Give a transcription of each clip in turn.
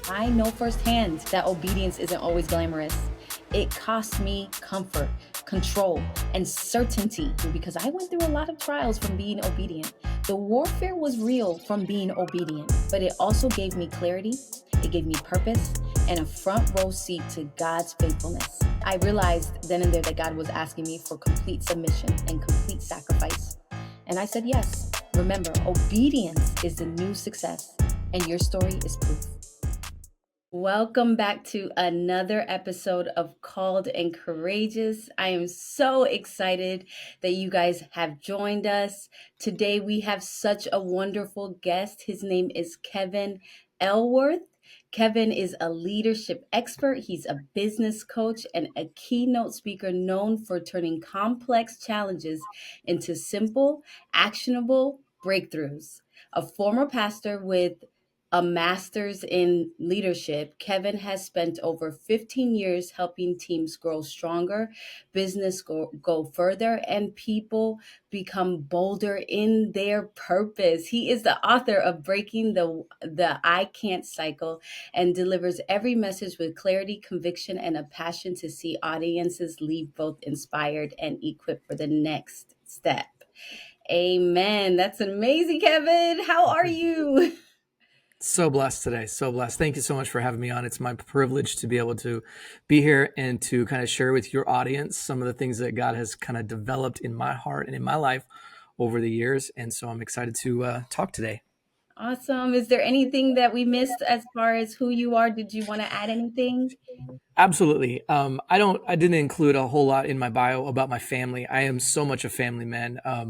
I know firsthand that obedience isn't always glamorous. It cost me comfort, control, and certainty because I went through a lot of trials from being obedient. The warfare was real from being obedient, but it also gave me clarity, it gave me purpose, and a front row seat to God's faithfulness. I realized then and there that God was asking me for complete submission and complete sacrifice. And I said yes. Remember, obedience is the new success, and your story is proof. Welcome back to another episode of Called and Courageous. I am so excited that you guys have joined us. Today we have such a wonderful guest. His name is Kevin Elworth. Kevin is a leadership expert. He's a business coach and a keynote speaker known for turning complex challenges into simple, actionable breakthroughs. A former pastor with a master's in leadership, Kevin has spent over 15 years helping teams grow stronger, business go further, and people become bolder in their purpose. He is the author of Breaking the I Can't Cycle and delivers every message with clarity, conviction, and a passion to see audiences leave both inspired and equipped for the next step. Amen. That's amazing, Kevin. How are you? So blessed today. So blessed. Thank you so much for having me on. It's my privilege to be able to be here and to kind of share with your audience some of the things that God has kind of developed in my heart and in my life over the years. And so I'm excited to talk today. Awesome. Is there anything that we missed as far as who you are? Did you want to add anything? Absolutely. I didn't include a whole lot in my bio about my family. I am so much a family man. My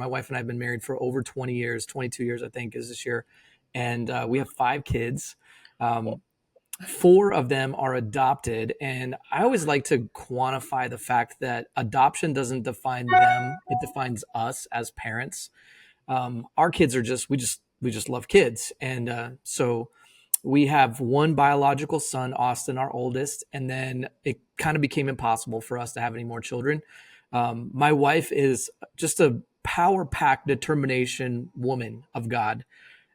wife and I have been married for over 20 years, 22 years, I think is this year. And we have 5 kids. Um, 4 of them are adopted. And I always like to quantify the fact that adoption doesn't define them, it defines us as parents. Our kids are we just love kids. And so we have one biological son, Austin, our oldest, and then it kind of became impossible for us to have any more children. My wife is just a power packed determination woman of God.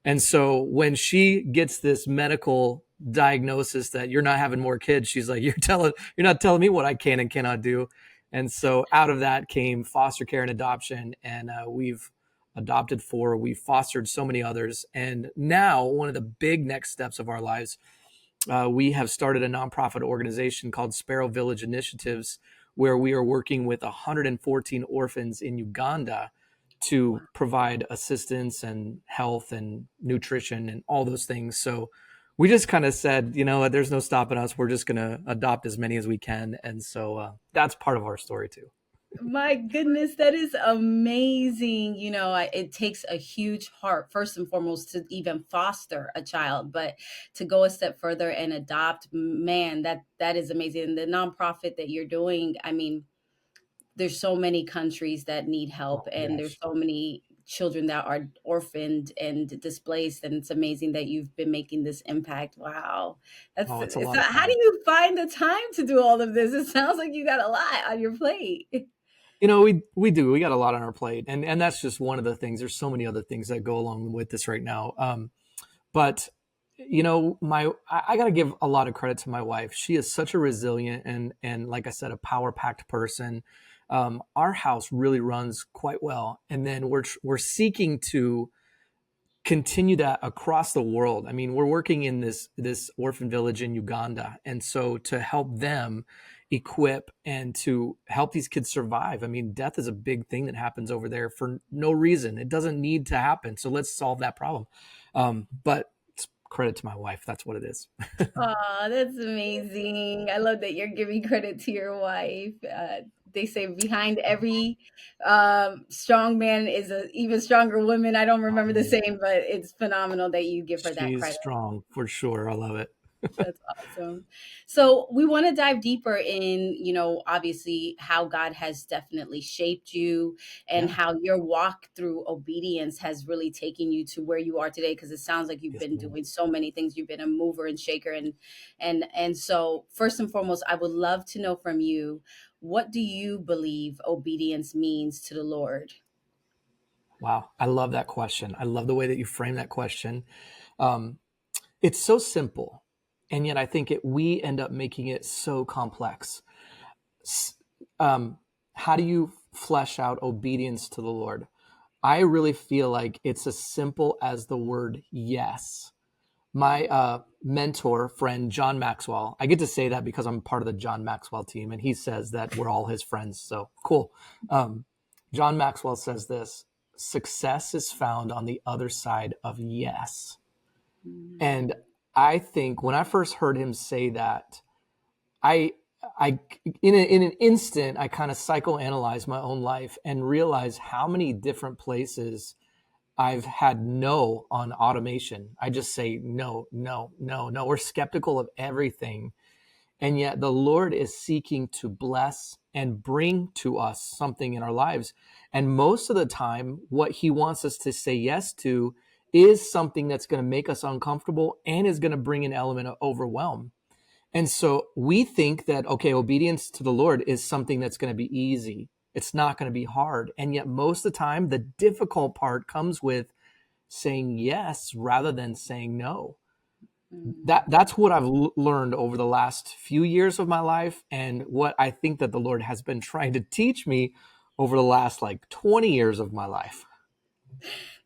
And so when she gets this medical diagnosis that you're not having more kids, she's like, you're not telling me what I can and cannot do. And so out of that came foster care and adoption. And we've adopted 4, we've fostered so many others. And now one of the big next steps of our lives, we have started a nonprofit organization called Sparrow Village Initiatives, where we are working with 114 orphans in Uganda to provide assistance and health and nutrition and all those things. So we just kind of said, you know what, there's no stopping us. We're just going to adopt as many as we can. And so that's part of our story too. My goodness, that is amazing. It takes a huge heart, first and foremost, to even foster a child, but to go a step further and adopt, man, that is amazing. The nonprofit that you're doing, I mean, there's so many countries that need help, Oh, and there's yes. so many children that are orphaned and displaced, and it's amazing that you've been making this impact. Wow. Oh, it's a It's lot of how do fun. you find the time to do all of this? It sounds like you got a lot on your plate. You know, we do. We got a lot on our plate, and that's just one of the things. There's so many other things that go along with this right now. But you know, I got to give a lot of credit to my wife. She is such a resilient and like I said, a power packed person. Our house really runs quite well, and then we're seeking to continue that across the world. I mean, we're working in this orphan village in Uganda, and so to help them equip and to help these kids survive. I mean, death is a big thing that happens over there for no reason. It doesn't need to happen. So let's solve that problem. But it's credit to my wife. That's what it is. Aw, that's amazing. I love that you're giving credit to your wife. They say behind every strong man is a even stronger woman. I don't remember the saying, but it's phenomenal that you give her that She's credit. strong for sure. I love it. That's awesome. So we want to dive deeper in, obviously how God has definitely shaped you and Yeah. how your walk through obedience has really taken you to where you are today. Because it sounds like you've Yes, been ma'am. doing so many things. You've been a mover and shaker, and so first and foremost, I would love to know from you, what do you believe obedience means to the Lord? Wow. I love that question. I love the way that you frame that question. Um, It's so simple, and yet I think we end up making it so complex. Um, how do you flesh out obedience to the Lord? I really feel like it's as simple as the word yes. My mentor friend John Maxwell, I get to say that because I'm part of the John Maxwell team, and he says that we're all his friends, so cool. um, John Maxwell says this: success is found on the other side of yes. And I think when I first heard him say that, I I in an instant I kind of psychoanalyzed my own life and realized how many different places I've had no on automation. I just say no, no, no, no. We're skeptical of everything. And yet the Lord is seeking to bless and bring to us something in our lives. And most of the time, what he wants us to say yes to is something that's going to make us uncomfortable and is going to bring an element of overwhelm. And so we think that, okay, obedience to the Lord is something that's going to be easy. It's not going to be hard. And yet most of the time, the difficult part comes with saying yes rather than saying no. That's what I've learned over the last few years of my life, and what I think that the Lord has been trying to teach me over the last like 20 years of my life.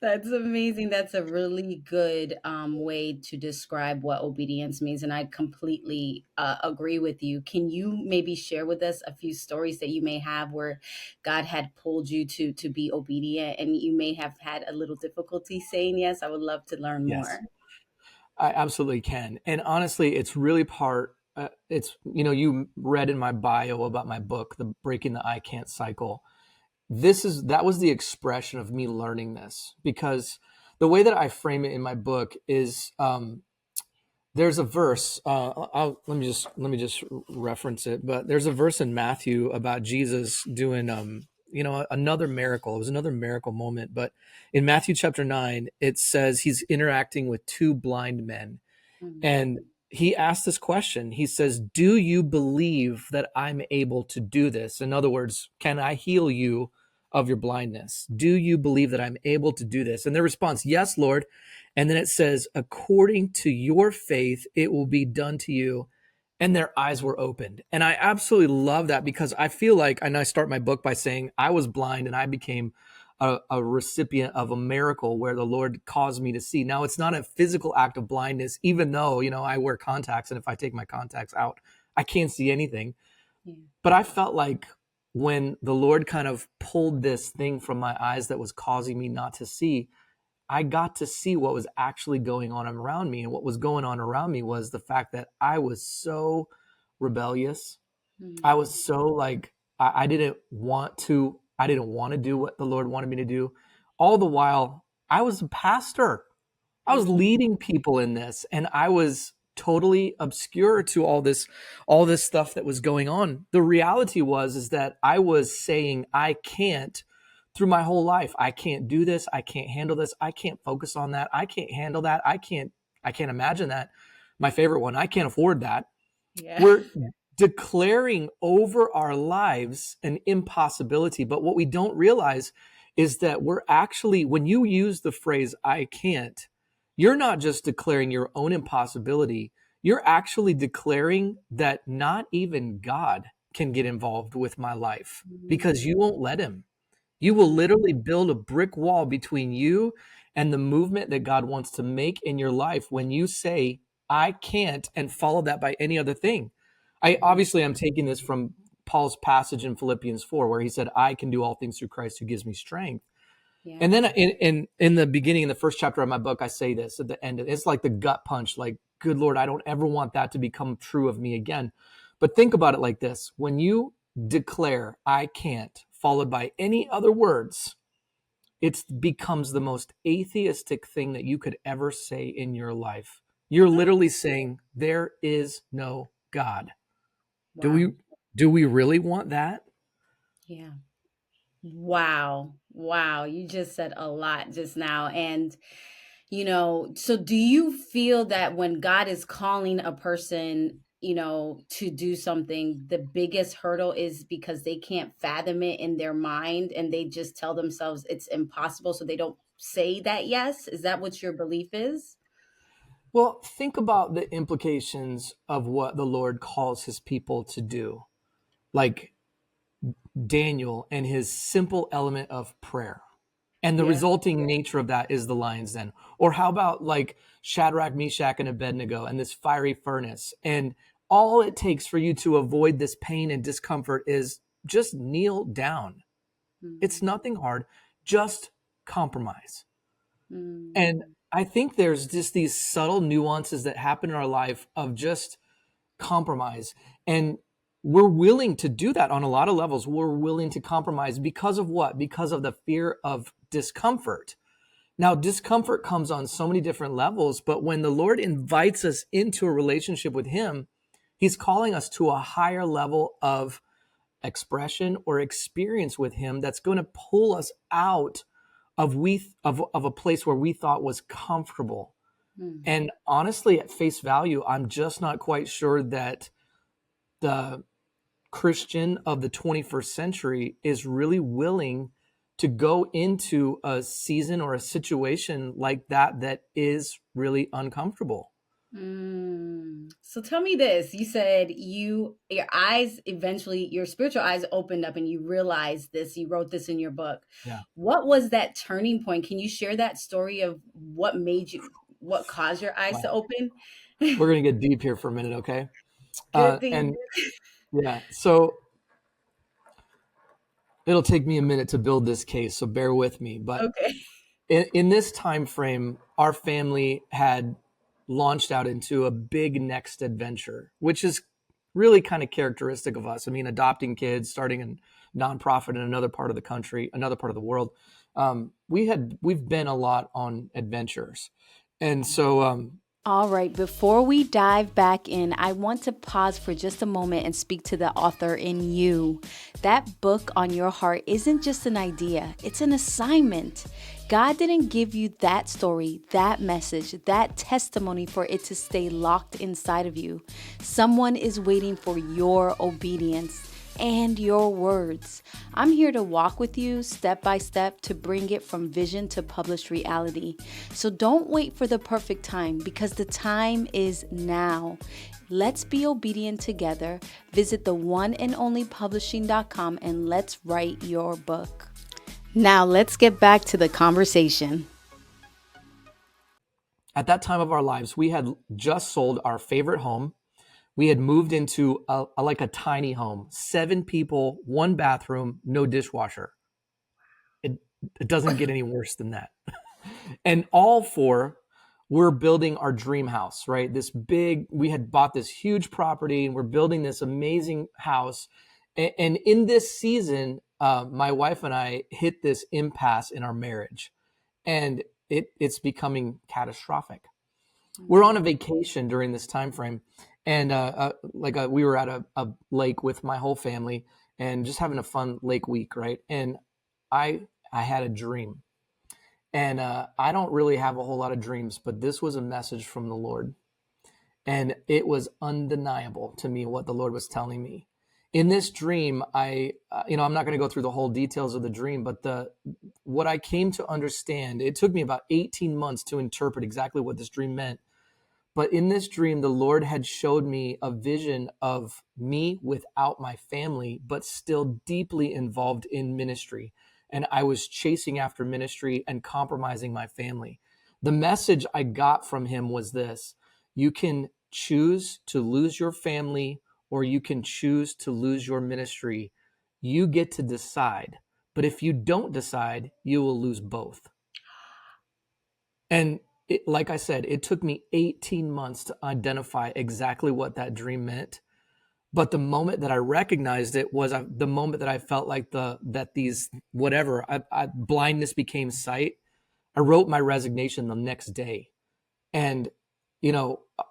That's amazing. That's a really good way to describe what obedience means. And I completely agree with you. Can you maybe share with us a few stories that you may have where God had pulled you to be obedient and you may have had a little difficulty saying yes? I would love to learn Yes, more. I absolutely can. And honestly, it's really it's, you read in my bio about my book, the Breaking the I Can't Cycle. That was the expression of me learning this, because the way that I frame it in my book is, there's a verse. Let me just reference it. But there's a verse in Matthew about Jesus doing, another miracle. It was another miracle moment. But in Matthew chapter 9, it says he's interacting with two blind men, Mm, and he asked this question. He says, "Do you believe that I'm able to do this? In other words, can I heal you of your blindness? Do you believe that I'm able to do this?" And their response, "Yes, Lord." And then it says, "According to your faith, it will be done to you." And their eyes were opened. And I absolutely love that, because I feel like, and I start my book by saying I was blind and I became a recipient of a miracle where the Lord caused me to see. Now, it's not a physical act of blindness, even though, I wear contacts, and if I take my contacts out, I can't see anything. yeah. But I felt like when the Lord kind of pulled this thing from my eyes that was causing me not to see, I got to see what was actually going on around me. And what was going on around me was the fact that I was so rebellious. I Mm, was so like, I didn't want to do what the Lord wanted me to do. All the while, I was a pastor. I was mm, leading people in this, and I was totally obscure to all this stuff that was going on. The reality was is that I was saying I can't through my whole life. I can't do this. I can't handle this. I can't focus on that. I can't handle that. I can't imagine that. My favorite one, I can't afford that. yeah. We're declaring over our lives an impossibility. But what we don't realize is that we're actually, when you use the phrase, I can't, you're not just declaring your own impossibility. You're actually declaring that not even God can get involved with my life, because Mm, you won't let him. You will mm, literally build a brick wall between you and the movement that God wants to make in your life when you say, I can't, and follow that by any other thing. I mm, obviously I'm taking this from Paul's passage in Philippians 4, where he said, I can do all things through Christ who gives me strength. yeah. And then in the beginning, in the first chapter of my book, I say this at the end. It's like the gut punch, like, good Lord, I don't ever want that to become true of me again. But think about it like this: when you declare, I can't, followed by any other words, it becomes the most atheistic thing that you could ever say in your life. You're literally saying, there is no God. Do we, Wow. do we really want that? Yeah. Wow. Wow. You just said a lot just now. And, so do you feel that when God is calling a person, to do something, the biggest hurdle is because they can't fathom it in their mind and they just tell themselves it's impossible. So they don't say that yes? Is that what your belief is? Well, think about the implications of what the Lord calls his people to do. Like Daniel and his simple element of prayer. And the Yeah. resulting nature of that is the lion's den. Or how about like Shadrach, Meshach, and Abednego and this fiery furnace? And all it takes for you to avoid this pain and discomfort is just kneel down. It's Mm, nothing hard, just compromise. And mm, I think there's just these subtle nuances that happen in our life of just compromise. And we're willing to do that on a lot of levels. We're willing to compromise because of what? Because of the fear of discomfort. Now, discomfort comes on so many different levels, but when the Lord invites us into a relationship with Him, He's calling us to a higher level of expression or experience with Him that's going to pull us out of a place where we thought was comfortable. mm, And honestly, at face value, I'm just not quite sure that the Christian of the 21st century is really willing to go into a season or a situation like that that is really uncomfortable. mm. So tell me this. You said your eyes eventually, your spiritual eyes opened up and you realized this. You wrote this in your book. Yeah. What was that turning point? Can you share that story of what caused your eyes to Wow. open? We're going to get deep here for a minute, okay? Good thing. And yeah, so it'll take me a minute to build this case, so bear with me. But Okay. in this time frame, our family had launched out into a big next adventure, which is really kind of characteristic of us. I mean, adopting kids, starting a nonprofit in another part of the country, another part of the world. We've been a lot on adventures, and so All right, before we dive back in, I want to pause for just a moment and speak to the author in you. That book on your heart isn't just an idea, it's an assignment. God didn't give you that story, that message, that testimony for it to stay locked inside of you. Someone is waiting for your obedience and your words. I'm here to walk with you step by step to bring it from vision to published reality. So don't wait for the perfect time because the time is now. Let's be obedient together. Visit the one and only publishing.com and let's write your book. Now let's get back to the conversation. at that time of our lives, we had just sold our favorite home. We had moved into like a tiny home, 7 people, 1 bathroom, no dishwasher. It, it doesn't get any worse than that. And all for we're building our dream house, right? We had bought this huge property and we're building this amazing house. And in this season, my wife and I hit this impasse in our marriage, and it's becoming catastrophic. We're on a vacation during this time frame, and we were at a lake with my whole family and just having a fun lake week, right? And I had a dream, and I don't really have a whole lot of dreams, but this was a message from the Lord. And it was undeniable to me what the Lord was telling me. In this dream, I'm not going to go through the whole details of the dream, but what I came to understand, it took me about 18 months to interpret exactly what this dream meant. But in this dream, the Lord had showed me a vision of me without my family, but still deeply involved in ministry. And I was chasing after ministry and compromising my family. The message I got from him was this: you can choose to lose your family or you can choose to lose your ministry. You get to decide. But if you don't decide, you will lose both. And like I said, it took me 18 months to identify exactly what that dream meant. But the moment that I recognized it was the moment that I felt like blindness became sight. I wrote my resignation the next day. And,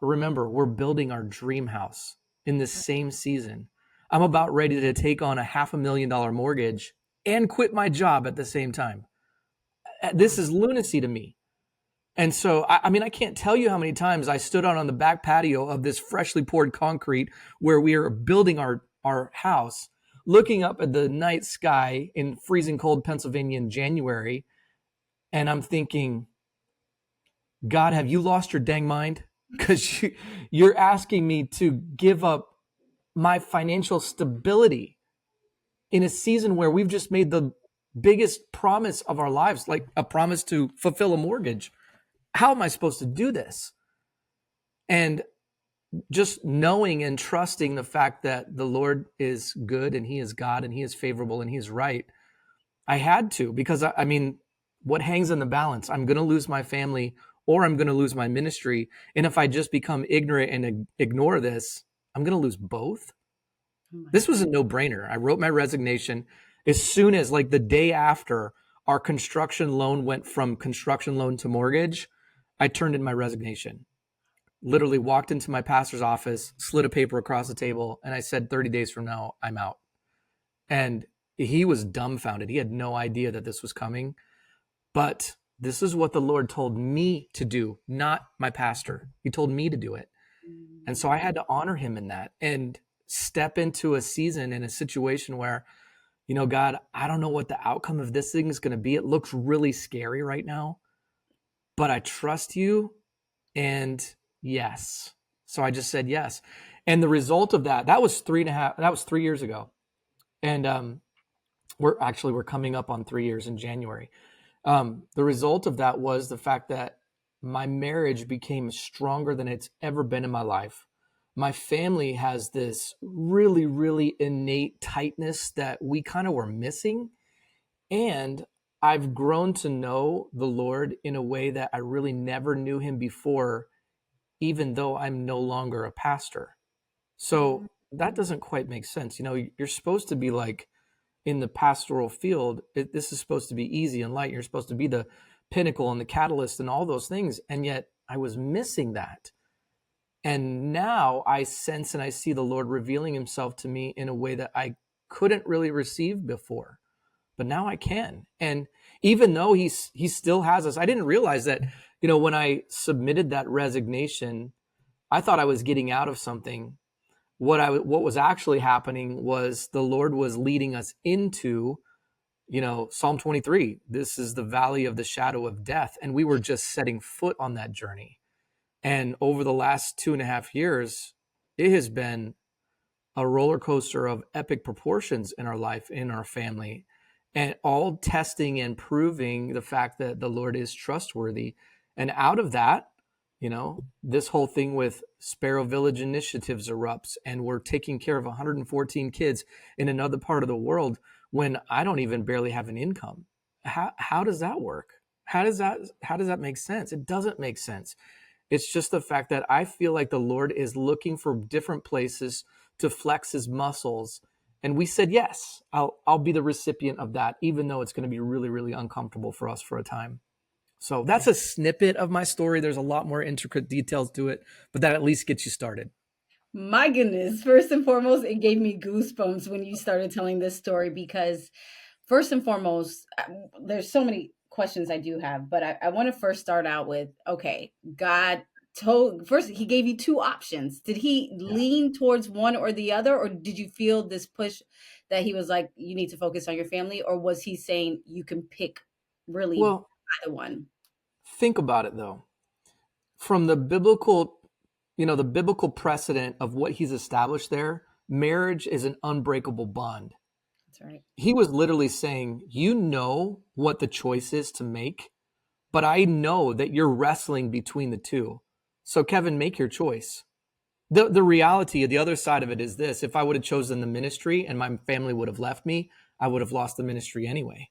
remember, we're building our dream house in this same season. I'm about ready to take on a $500,000 mortgage and quit my job at the same time. This is lunacy to me. And so, I mean, I can't tell you how many times I stood out on the back patio of this freshly poured concrete where we are building our house, looking up at the night sky in freezing cold Pennsylvania in January. And I'm thinking, God, have you lost your dang mind? because you're asking me to give up my financial stability in a season where we've just made the biggest promise of our lives, like a promise to fulfill a mortgage. How am I supposed to do this? And just knowing and trusting the fact that the Lord is good and he is God and he is favorable and he is right. I had to, because I mean, what hangs in the balance? I'm going to lose my family or I'm going to lose my ministry. And if I just become ignorant and ignore this, I'm going to lose both. Oh my This was God. a no brainer. I wrote my resignation as soon as, like, the day after our construction loan went from construction loan to mortgage. I turned in my resignation, literally walked into my pastor's office, slid a paper across the table, and I said, 30 days from now, I'm out. And he was dumbfounded. He had no idea that this was coming. But this is what the Lord told me to do, not my pastor. He told me to do it. And so I had to honor him in that and step into a season in a situation where, God, I don't know what the outcome of this thing is going to be. It looks really scary right now, but I trust you. And yes. So I just said yes. And the result of that was 3 years ago. And we're coming up on 3 years in January. The result of that was the fact that my marriage became stronger than it's ever been in my life. My family has this really, really innate tightness that we kind of were missing. And I've grown to know the Lord in a way that I really never knew him before, even though I'm no longer a pastor. So that doesn't quite make sense. You're supposed to be like, in the pastoral field, this is supposed to be easy and light. You're supposed to be the pinnacle and the catalyst and all those things. And yet I was missing that. And now I sense and I see the Lord revealing himself to me in a way that I couldn't really receive before, but now I can. And even though he still has us, I didn't realize that, when I submitted that resignation, I thought I was getting out of something. What was actually happening was the Lord was leading us into, Psalm 23. This is the valley of the shadow of death. And we were just setting foot on that journey. And over the last 2.5 years, it has been a roller coaster of epic proportions in our life, in our family, and all testing and proving the fact that the Lord is trustworthy. And out of that, this whole thing with Sparrow Village initiatives erupts, and we're taking care of 114 kids in another part of the world when I don't even barely have an income. How does that work? How does that make sense? It doesn't make sense. It's just the fact that I feel like the Lord is looking for different places to flex his muscles. And we said, yes, I'll be the recipient of that, even though it's going to be really, really uncomfortable for us for a time. So that's a snippet of my story. There's a lot more intricate details to it, but that at least gets you started. My goodness. First and foremost, it gave me goosebumps when you started telling this story because, first and foremost, there's so many questions I do have, but I want to first start out with okay, God told first, he gave you two options. Did he Yeah. lean towards one or the other, or did you feel this push that he was like, you need to focus on your family, or was he saying you can pick really Well, either one? think about it though. From the biblical precedent of what he's established there, marriage is an unbreakable bond. That's right. He was literally saying, what the choice is to make, but I know that you're wrestling between the two. So, Kevin, make your choice. The reality, the other side of it is this: if I would have chosen the ministry and my family would have left me, I would have lost the ministry anyway.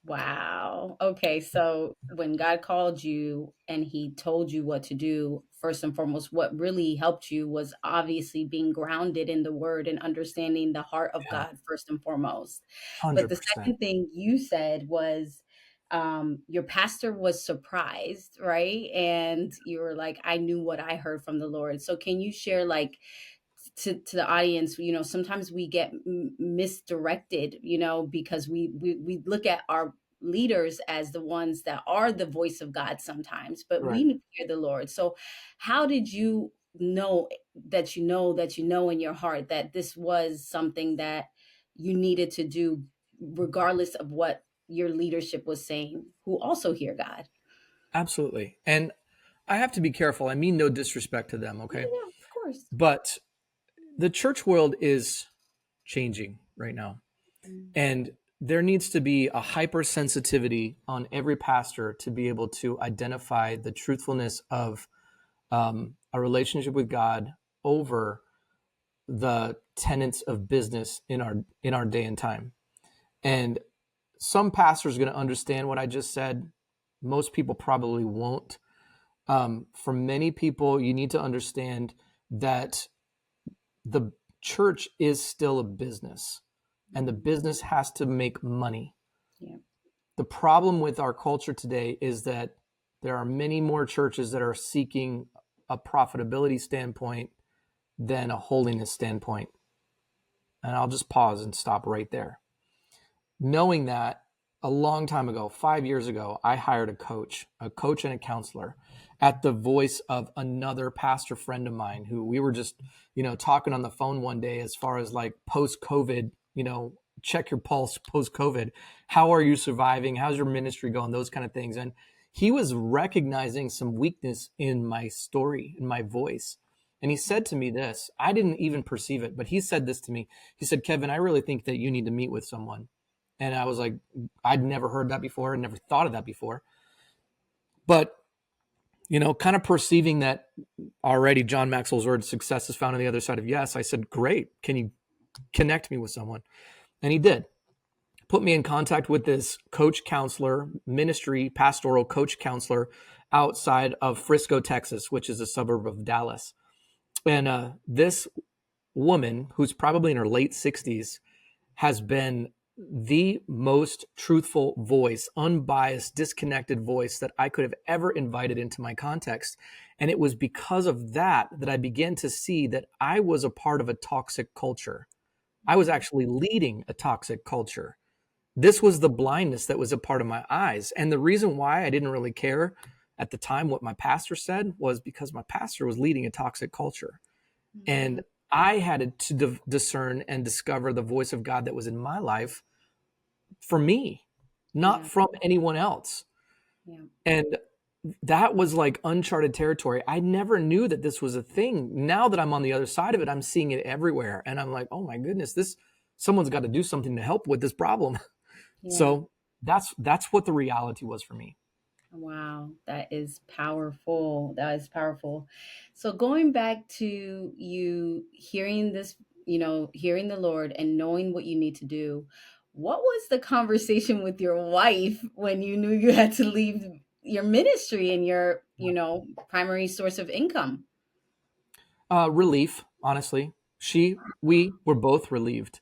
Wow. Okay. So when God called you and he told you what to do, first and foremost, what really helped you was obviously being grounded in the word and understanding the heart of Yeah, God, first and foremost. But the 100%. second thing you said was your pastor was surprised, right? And you were like, I knew what I heard from the Lord. So can you share, like, to the audience, sometimes we get misdirected, because we look at our leaders as the ones that are the voice of God sometimes, but we Right. need to hear the Lord. So how did you know that in your heart that this was something that you needed to do, regardless of what your leadership was saying, who also hear God? Absolutely. And I have to be careful. I mean no disrespect to them, Yeah, okay? yeah, of course. But the church world is changing right now. Mm, And there needs to be a hypersensitivity on every pastor to be able to identify the truthfulness of a relationship with God over the tenets of business in our day and time. And some pastors are going to understand what I just said. Most people probably won't. For many people, you need to understand that the church is still a business, and the mm, business has to make money. yeah. The problem with our culture today is that there are many more churches that are seeking a profitability standpoint than a holiness standpoint. And I'll just pause and stop right there. Knowing that, a long time ago, 5 years ago, I hired a coach and a counselor at the voice of another pastor friend of mine who we were just, talking on the phone one day as far as like post COVID, check your pulse post COVID. How are you surviving? How's your ministry going? Those kind of things. And he was recognizing some weakness in my story, in my voice. And he said to me this, I didn't even perceive it, but he said this to me. He said, Kevin, I really think that you need to meet with someone. And I was like, I'd never heard that before. I never thought of that before. But, kind of perceiving that already John Maxwell's word, success is found on the other side of yes. I said, great. Can you connect me with someone? And he did. Put me in contact with this coach counselor, ministry, pastoral coach counselor outside of Frisco, Texas, which is a suburb of Dallas. And this woman, who's probably in her late 60s, has been the most truthful voice, unbiased, disconnected voice that I could have ever invited into my context. And it was because of that that I began to see that I was a part of a toxic culture. I was actually leading a toxic culture. This was the blindness that was a part of my eyes. And the reason why I didn't really care at the time what my pastor said was because my pastor was leading a toxic culture. Mm, And I had to discern and discover the voice of God that was in my life for me, not yeah, from anyone else. yeah. And that was like uncharted territory. I never knew that this was a thing. Now that I'm on the other side of it, I'm seeing it everywhere. And I'm like, oh my goodness, someone's got to do something to help with this problem. Yeah. So that's what the reality was for me. Wow, that is powerful. That is powerful. So going back to you hearing this, hearing the Lord and knowing what you need to do, what was the conversation with your wife when you knew you had to leave your ministry and your, primary source of income? Relief, honestly. We were both relieved.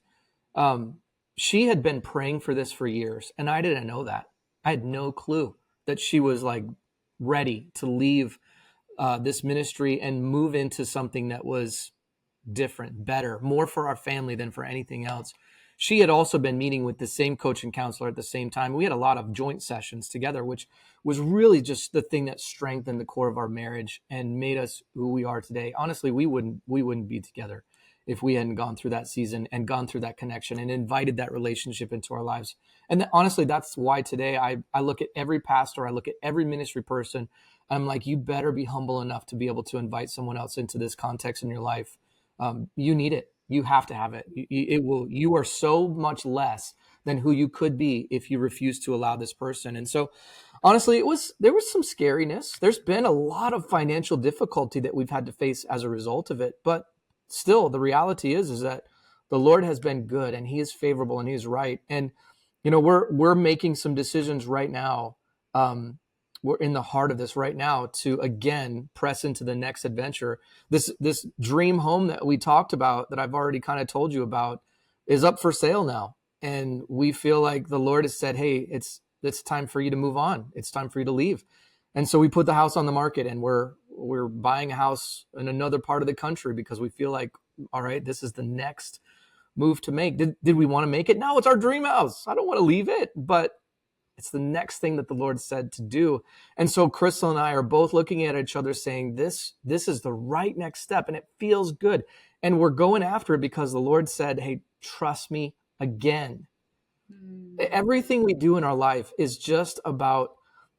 Um, she had been praying for this for years, and I didn't know that. I had no clue that she was like ready to leave this ministry and move into something that was different, better, more for our family than for anything else. She had also been meeting with the same coach and counselor at the same time. We had a lot of joint sessions together, which was really just the thing that strengthened the core of our marriage and made us who we are today. Honestly, we wouldn't be together if we hadn't gone through that season and gone through that connection and invited that relationship into our lives. And honestly, that's why today I look at every pastor, I look at every ministry person. I'm like, you better be humble enough to be able to invite someone else into this context in your life. You need it. You have to have it. It will. You are so much less than who you could be if you refuse to allow this person. And so, honestly, there was some scariness. There's been a lot of financial difficulty that we've had to face as a result of it. But still, the reality is that the Lord has been good and He is favorable and He is right. And we're making some decisions right now. We're in the heart of this right now to again press into the next adventure. This dream home that we talked about, that I've already kind of told you about, is up for sale now, and we feel like the Lord has said, hey, it's time for you to move on. It's time for you to leave. And so we put the house on the market, and we're buying a house in another part of the country because we feel like, all right, this is the next move to make. Did we want to make it? No, it's our dream house. I don't want to leave it, but it's the next thing that the Lord said to do. And so Crystal and I are both looking at each other saying, this is the right next step, and it feels good. And we're going after it because the Lord said, hey, trust me again. Mm, Everything we do in our life is just about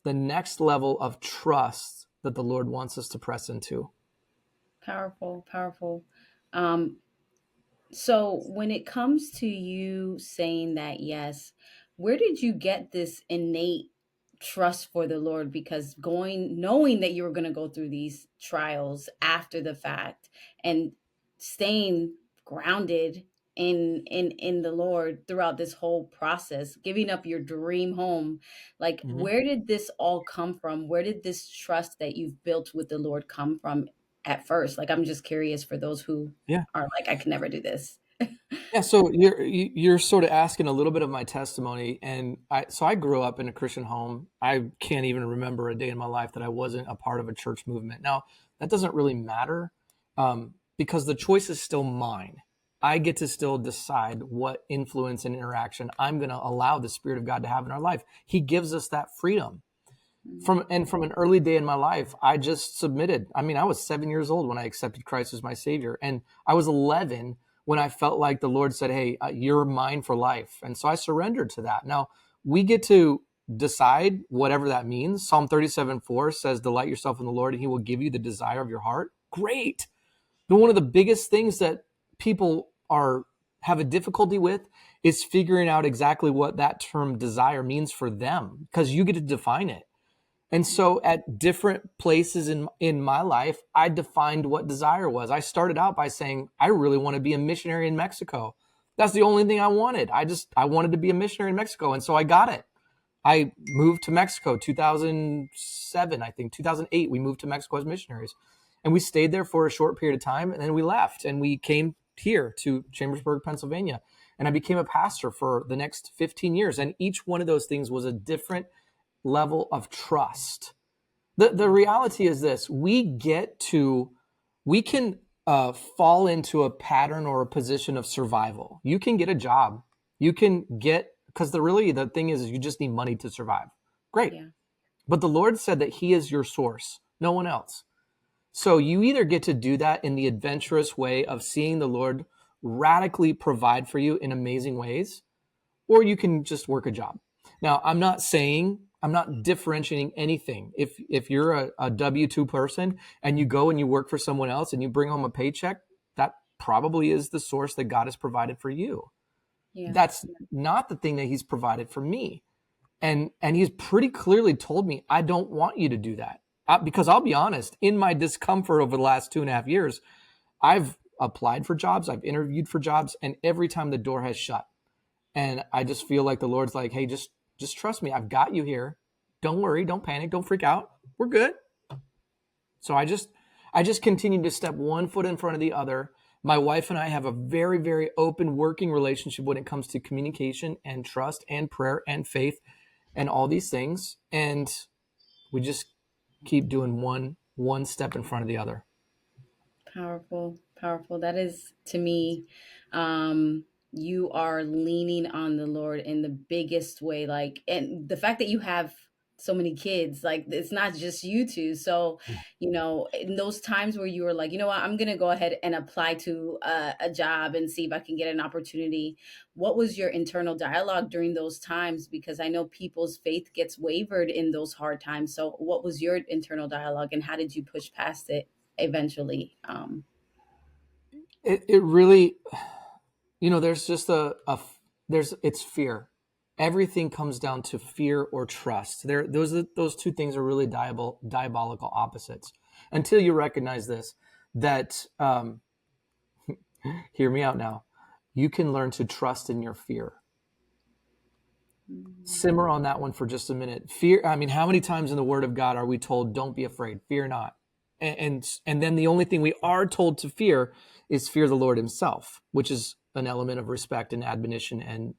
the next level of trust that the Lord wants us to press into. Powerful, powerful. Um, So, when it comes to you saying that yes, where did you get this innate trust for the Lord? Because knowing that you were going to go through these trials after the fact and staying grounded in the Lord throughout this whole process, giving up your dream home, like Mhm. where did this all come from? Where did this trust that you've built with the Lord come from at first? Like, I'm just curious for those who Yeah. are like, I can never do this. Yeah, so you're sort of asking a little bit of my testimony, and I grew up in a Christian home. I can't even remember a day in my life that I wasn't a part of a church movement. Now that doesn't really matter, because the choice is still mine. I get to still decide what influence and interaction I'm going to allow the Spirit of God to have in our life. He gives us that freedom. Mm, From an early day in my life, I just submitted. I mean, I was 7 years old when I accepted Christ as my Savior, and I was 11 when I felt like the Lord said, "Hey, you're mine for life," and so I surrendered to that. Now we get to decide whatever that means. Psalm 37:4 says, "Delight yourself in the Lord, and He will give you the desire of your heart." Great. But one of the biggest things that people are have a difficulty with is figuring out exactly what that term desire means for them, because you get to define it. And so at different places in my life, I defined what desire was. I started out by saying, I really want to be a missionary in Mexico. That's the only thing I wanted. I wanted to be a missionary in Mexico. And so I got it. I moved to Mexico 2007, I think 2008. We moved to Mexico as missionaries, and we stayed there for a short period of time. And then we left and we came here to Chambersburg, Pennsylvania. And I became a pastor for the next 15 years. And each one of those things was a different level of trust. The reality is this: we can fall into a pattern or a position of survival. You can get a job, you can get, because the thing is you just need money to survive. Great. yeah, But the Lord said that He is your source, no one else. So you either get to do that in the adventurous way of seeing the Lord radically provide for you in amazing ways, or you can just work a job. Now, I'm not differentiating anything. If you're a W-2 person and you go and you work for someone else and you bring home a paycheck, that probably is the source that God has provided for you. yeah, That's not the thing that He's provided for me. And He's pretty clearly told me, I don't want you to do that. Because I'll be honest, in my discomfort over the last 2.5 years, I've applied for jobs, I've interviewed for jobs, and every time the door has shut. And I just feel like the Lord's like, hey, just trust me. I've got you here. Don't worry. Don't panic. Don't freak out. We're good. So I just continue to step one foot in front of the other. My wife and I have a very, very open working relationship when it comes to communication and trust and prayer and faith and all these things. And we just keep doing one step in front of the other. powerful, powerful. That is to me, um, you are leaning on the Lord in the biggest way. Like, and the fact that you have so many kids, like, it's not just you two. So, in those times where you were like, you know what, I'm gonna go ahead and apply to a job and see if I can get an opportunity. What was your internal dialogue during those times? Because I know people's faith gets wavered in those hard times. So, what was your internal dialogue, and how did you push past it eventually? It really, there's just it's fear. Everything comes down to fear or trust. Those two things are really diabolical opposites until you recognize this, that, hear me out now. You can learn to trust in your fear. Simmer on that one for just a minute. Fear. I mean, how many times in the Word of God are we told, "Don't be afraid, fear not," and then the only thing we are told to fear is fear the Lord Himself, which is an element of respect and admonition and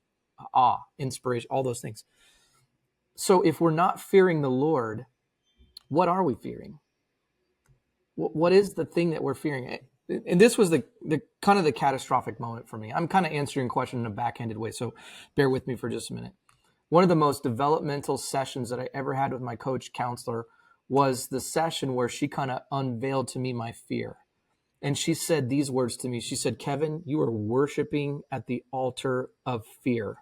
awe, inspiration, all those things. So if we're not fearing the Lord, what are we fearing? What is the thing that we're fearing? And this was the kind of the catastrophic moment for me. I'm kind of answering a question in a backhanded way, so bear with me for just a minute. One of the most developmental sessions that I ever had with my coach counselor was the session where she kind of unveiled to me my fear. And she said these words to me. She said, "Kevin, you are worshiping at the altar of fear."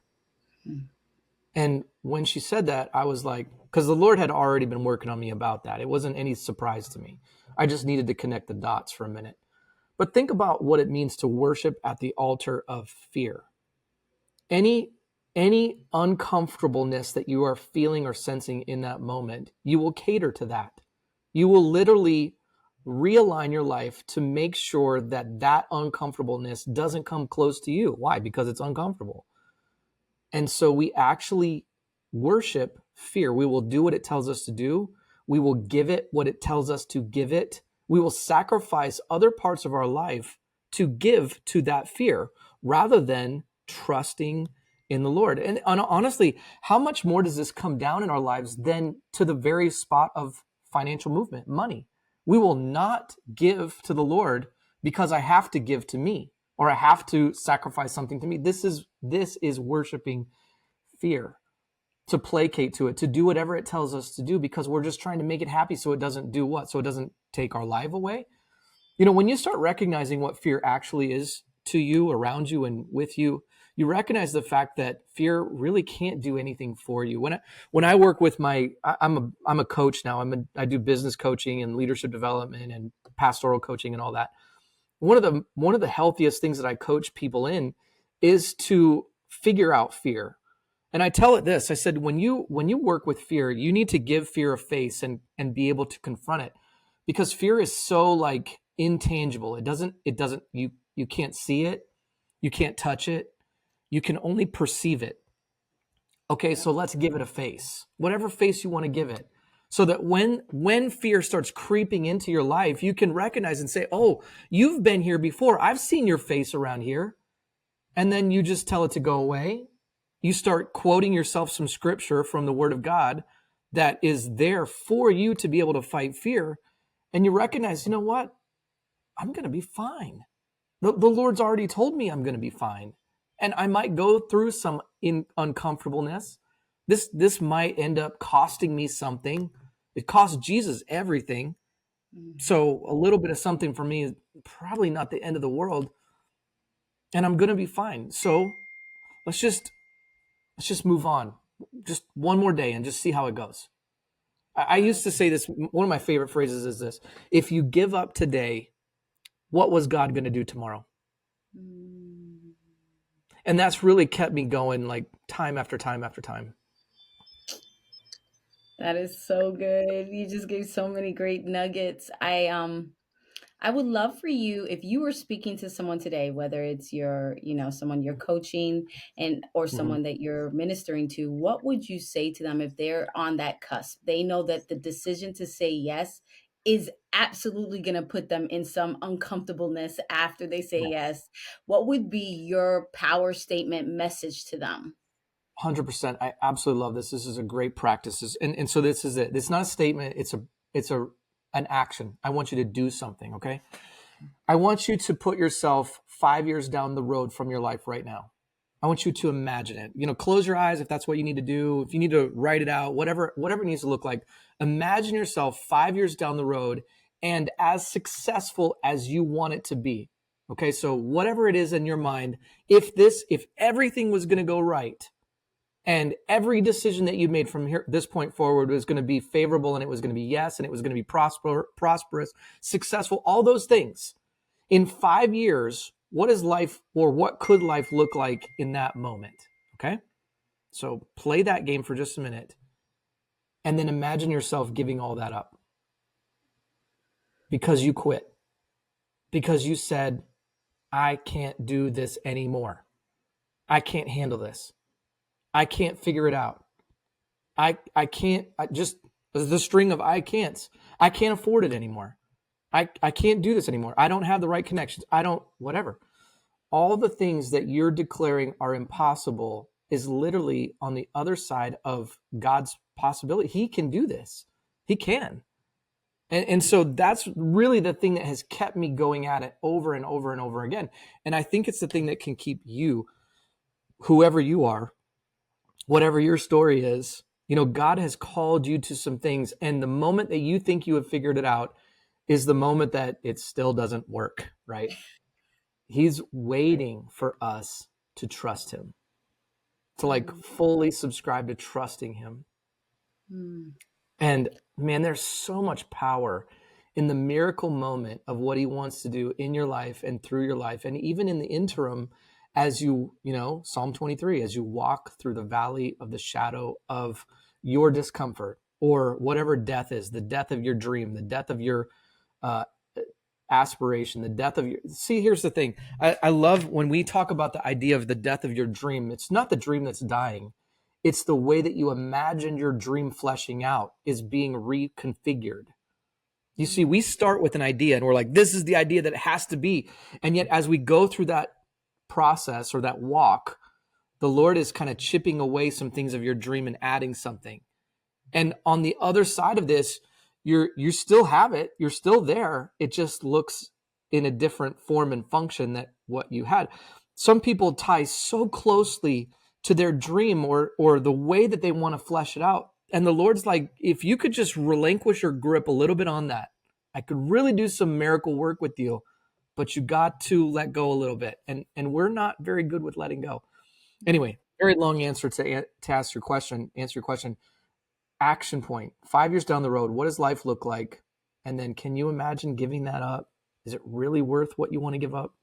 And when she said that, I was like, because the Lord had already been working on me about that. It wasn't any surprise to me. I just needed to connect the dots for a minute. But think about what it means to worship at the altar of fear. Any any uncomfortableness that you are feeling or sensing in that moment, you will cater to that. You will literally realign your life to make sure that that uncomfortableness doesn't come close to you. Why? Because it's uncomfortable. And so we actually worship fear. We will do what it tells us to do. We will give it what it tells us to give it. We will sacrifice other parts of our life to give to that fear rather than trusting in the Lord. And honestly, how much more does this come down in our lives than to the very spot of financial movement, money? We will not give to the Lord because I have to give to me or I have to sacrifice something to me. This is worshiping fear, to placate to it, to do whatever it tells us to do because we're just trying to make it happy so it doesn't do what? So it doesn't take our life away. When you start recognizing what fear actually is to you, around you, and with you, you recognize the fact that fear really can't do anything for you. When I work with I'm a coach now. I do business coaching and leadership development and pastoral coaching and all that. One of the healthiest things that I coach people in is to figure out fear. And I tell it this, I said, when you work with fear, you need to give fear a face and be able to confront it, because fear is so like intangible. You can't see it. You can't touch it. You can only perceive it. Okay. So let's give it a face, whatever face you want to give it, so that when fear starts creeping into your life, you can recognize and say, oh, you've been here before. I've seen your face around here. And then you just tell it to go away. You start quoting yourself some scripture from the Word of God that is there for you to be able to fight fear. And you recognize, you know what? I'm going to be fine. The Lord's already told me I'm going to be fine. And I might go through some uncomfortableness. This might end up costing me something. It cost Jesus everything. So a little bit of something for me is probably not the end of the world. And I'm going to be fine. So let's just move on. Just one more day and just see how it goes. I used to say this. One of my favorite phrases is this: if you give up today, what was God going to do tomorrow? And that's really kept me going, like time after time after time. That is so good. You just gave so many great nuggets. I would love for you, if you were speaking to someone today, whether it's someone you're coaching or Mhm. someone that you're ministering to, what would you say to them if they're on that cusp? They know that the decision to say yes is absolutely going to put them in some uncomfortableness after they say Yes. yes. What would be your power statement message to them? 100%. I absolutely love this. This is a great practice. And so this is it. It's not a statement. It's an action. I want you to do something. Okay. I want you to put yourself 5 years down the road from your life right now. I want you to imagine it. Close your eyes if that's what you need to do. If you need to write it out, whatever it needs to look like. Imagine yourself 5 years down the road and as successful as you want it to be. Okay, so whatever it is in your mind, if everything was going to go right, and every decision that you made from this point forward was going to be favorable, and it was going to be yes, and it was going to be prosperous, successful, all those things. In 5 years, what is life, or what could life look like in that moment? Okay. So play that game for just a minute and then imagine yourself giving all that up because you quit, because you said, I can't do this anymore. I can't handle this. I can't figure it out. I can't, I just, the string of I can'ts. I can't afford it anymore. I can't do this anymore. I don't have the right connections. I don't, whatever. All the things that you're declaring are impossible is literally on the other side of God's possibility. He can do this. He can. And so that's really the thing that has kept me going at it over and over and over again. And I think it's the thing that can keep you, whoever you are, whatever your story is, God has called you to some things. And the moment that you think you have figured it out is the moment that it still doesn't work, right? He's waiting for us to trust him. to like Mm, fully subscribe to trusting him. mm, And man, there's so much power in the miracle moment of what he wants to do in your life and through your life. And even in the interim, as Psalm 23, as you walk through the valley of the shadow of your discomfort or whatever death is, the death of your dream, the death of your uh, aspiration, the death of your. See, here's the thing. I love when we talk about the idea of the death of your dream. It's not the dream that's dying. It's the way that you imagine your dream fleshing out is being reconfigured. You see, mm, we start with an idea and we're like, this is the idea that it has to be. And yet, as we go through that process or that walk, the Lord is kind of chipping away some things of your dream and adding something. And on the other side of this, you still have it, you're still there. It just looks in a different form and function that what you had. Some people tie so closely to their dream or the way that they want to flesh it out. And the Lord's like, if you could just relinquish your grip a little bit on that, I could really do some miracle work with you, but you got to let go a little bit. And we're not very good with letting go. mm. Anyway, very long answer to answer your question. Action point, 5 years down the road, what does life look like? And then can you imagine giving that up? Is it really worth what you want to give up?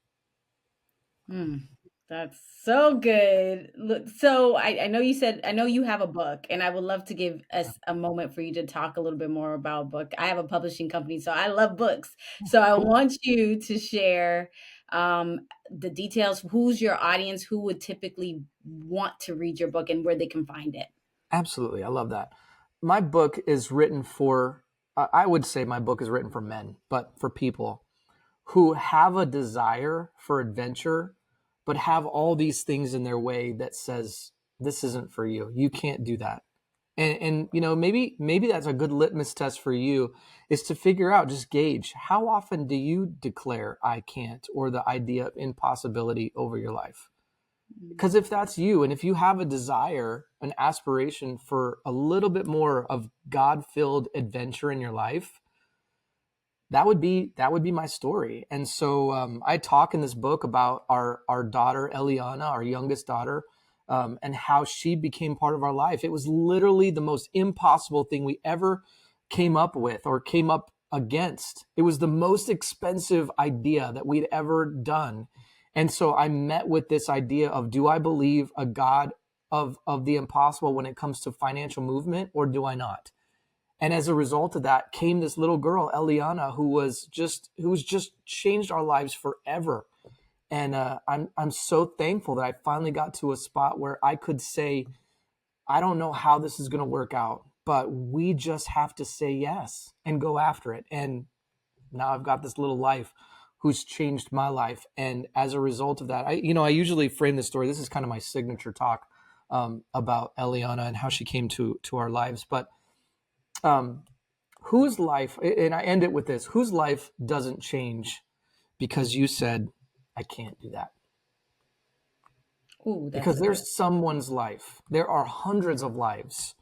Mm, that's so good. Look, so I know you said I know you have a book, and I would love to give us a moment for you to talk a little bit more about a book. I have a publishing company, so I love books. So I Cool. want you to share the details. Who's your audience? Who would typically want to read your book, and where they can find it? Absolutely. I love that. My book is written for, I would say my book is written for men, but for people who have a desire for adventure, but have all these things in their way that says, this isn't for you. You can't do that. And maybe that's a good litmus test for you is to figure out, just gauge, how often do you declare I can't or the idea of impossibility over your life? Mm, Because if that's you, and if you have a desire, an aspiration for a little bit more of God-filled adventure in your life, that would be my story. And so I talk in this book about our daughter Eliana, our youngest daughter, and how she became part of our life. It was literally the most impossible thing we ever came up with or came up against. It was the most expensive idea that we'd ever done. And so I met with this idea of, do I believe a God of the impossible when it comes to financial movement, or do I not? And as a result of that came this little girl, Eliana, who was just changed our lives forever. And I'm so thankful that I finally got to a spot where I could say, I don't know how this is going to work out, but we just have to say yes and go after it. And now I've got this little life who's changed my life. And as a result of that, I usually frame this story. This is kind of my signature talk about Eliana and how she came to our lives. But um, whose life, and I end it with this, whose life doesn't change because you said, I can't do that? ooh, that's Because a good. there's someone's life. There are hundreds of lives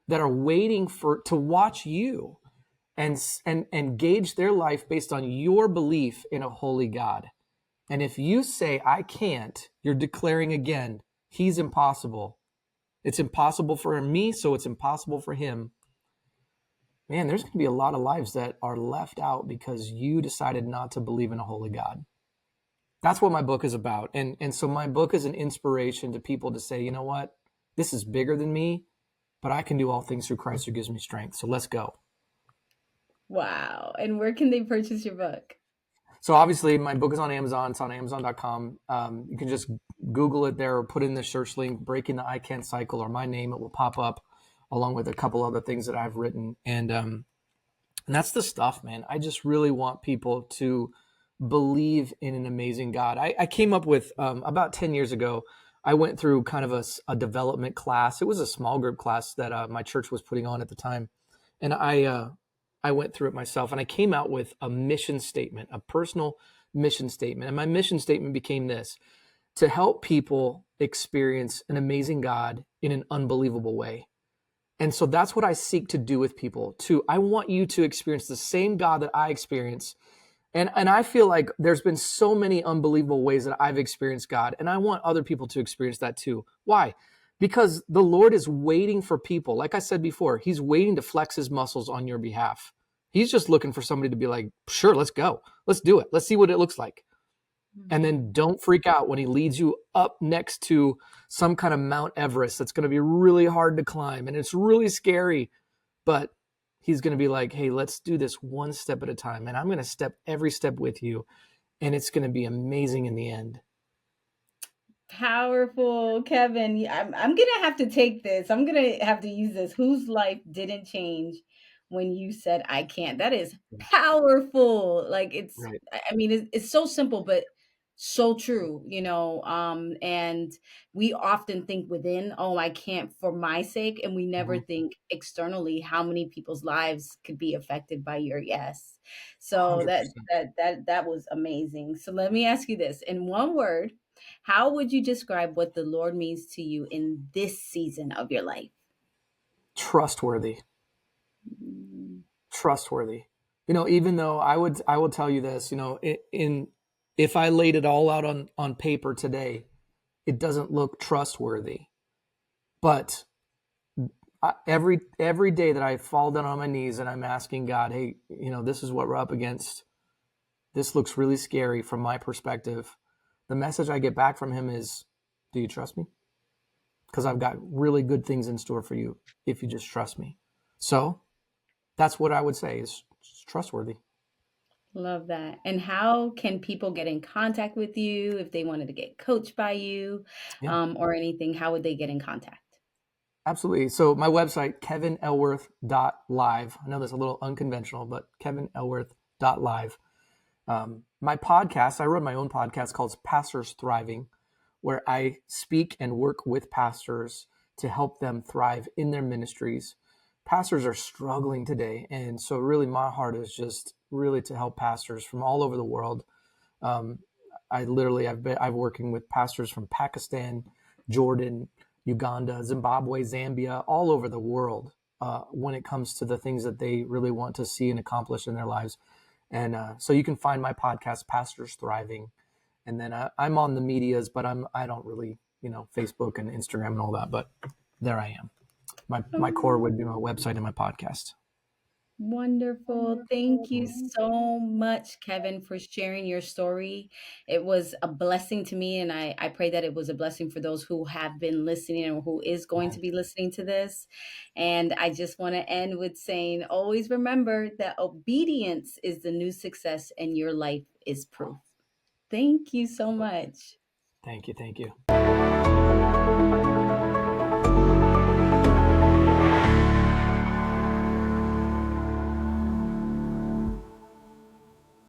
that are waiting to watch you and gauge their life based on your belief in a holy God. And if you say, I can't, you're declaring again, he's impossible. It's impossible for me, so it's impossible for him. Man, there's going to be a lot of lives that are left out because you decided not to believe in a holy God. That's what my book is about. And so my book is an inspiration to people to say, you know what? This is bigger than me, but I can do all things through Christ who gives me strength. So let's go. Wow. And where can they purchase your book? So obviously my book is on Amazon. It's on Amazon.com. You can just Google it there or put in the search link, Breaking the I Can't Cycle, or my name. It will pop up along with a couple other things that I've written. And that's the stuff, man. I just really want people to believe in an amazing God. I came up with about 10 years ago, I went through kind of a development class. It was a small group class that my church was putting on at the time. And I went through it myself and I came out with a mission statement, a personal mission statement. And my mission statement became this: to help people experience an amazing God in an unbelievable way. And so that's what I seek to do with people too. I want you to experience the same God that I experience. And I feel like there's been so many unbelievable ways that I've experienced God, and I want other people to experience that too. Why? because the Lord is waiting for people. Like I said before, he's waiting to flex his muscles on your behalf. He's just looking for somebody to be like, sure, let's go. Let's do it. Let's see what it looks like. And Mhm. then don't freak out when he leads you up next to some kind of Mount Everest that's going to be really hard to climb and it's really scary. But he's going to be like, hey, let's do this one step at a time. And I'm going to step every step with you. And it's going to be amazing in the end. Powerful, Kevin. I'm gonna have to take this. I'm gonna have to use this. Whose life didn't change when you said I can't? That is powerful. Like Right. I mean, it's so simple, but so true, and we often think within, oh, I can't for my sake, and we never Mhm. think externally how many people's lives could be affected by your yes. So that 100%. that that that was amazing. So let me ask you this in one word. How would you describe what the Lord means to you in this season of your life? Trustworthy. Mm. Trustworthy. Even though I will tell you this, in if I laid it all out on paper today, it doesn't look trustworthy. But every day that I fall down on my knees and I'm asking God, hey, this is what we're up against. This looks really scary from my perspective. The message I get back from him is, do you trust me? Because I've got really good things in store for you if you just trust me. So that's what I would say is trustworthy. Love that. And how can people get in contact with you if they wanted to get coached by you, Yeah, or anything? How would they get in contact? absolutely. So my website, kevinelworth.live. I know that's a little unconventional, but kevinelworth.live. My podcast, I run my own podcast called Pastors Thriving, where I speak and work with pastors to help them thrive in their ministries. Pastors are struggling today. And so, really, my heart is just really to help pastors from all over the world. Um, I've working with pastors from Pakistan, Jordan, Uganda, Zimbabwe, Zambia, all over the world when it comes to the things that they really want to see and accomplish in their lives. And so you can find my podcast, Pastors Thriving. And then I'm on the medias, but I don't really, Facebook and Instagram and all that. But there I am. My core Oh, would be my website and my podcast. wonderful. Thank you so much, Kevin, for sharing your story. It was a blessing to me, and I pray that it was a blessing for those who have been listening or who is going to be listening to this. And I just want to end with saying always remember that obedience is the new success, and your life is proof. Thank you so much. Thank you. Thank you.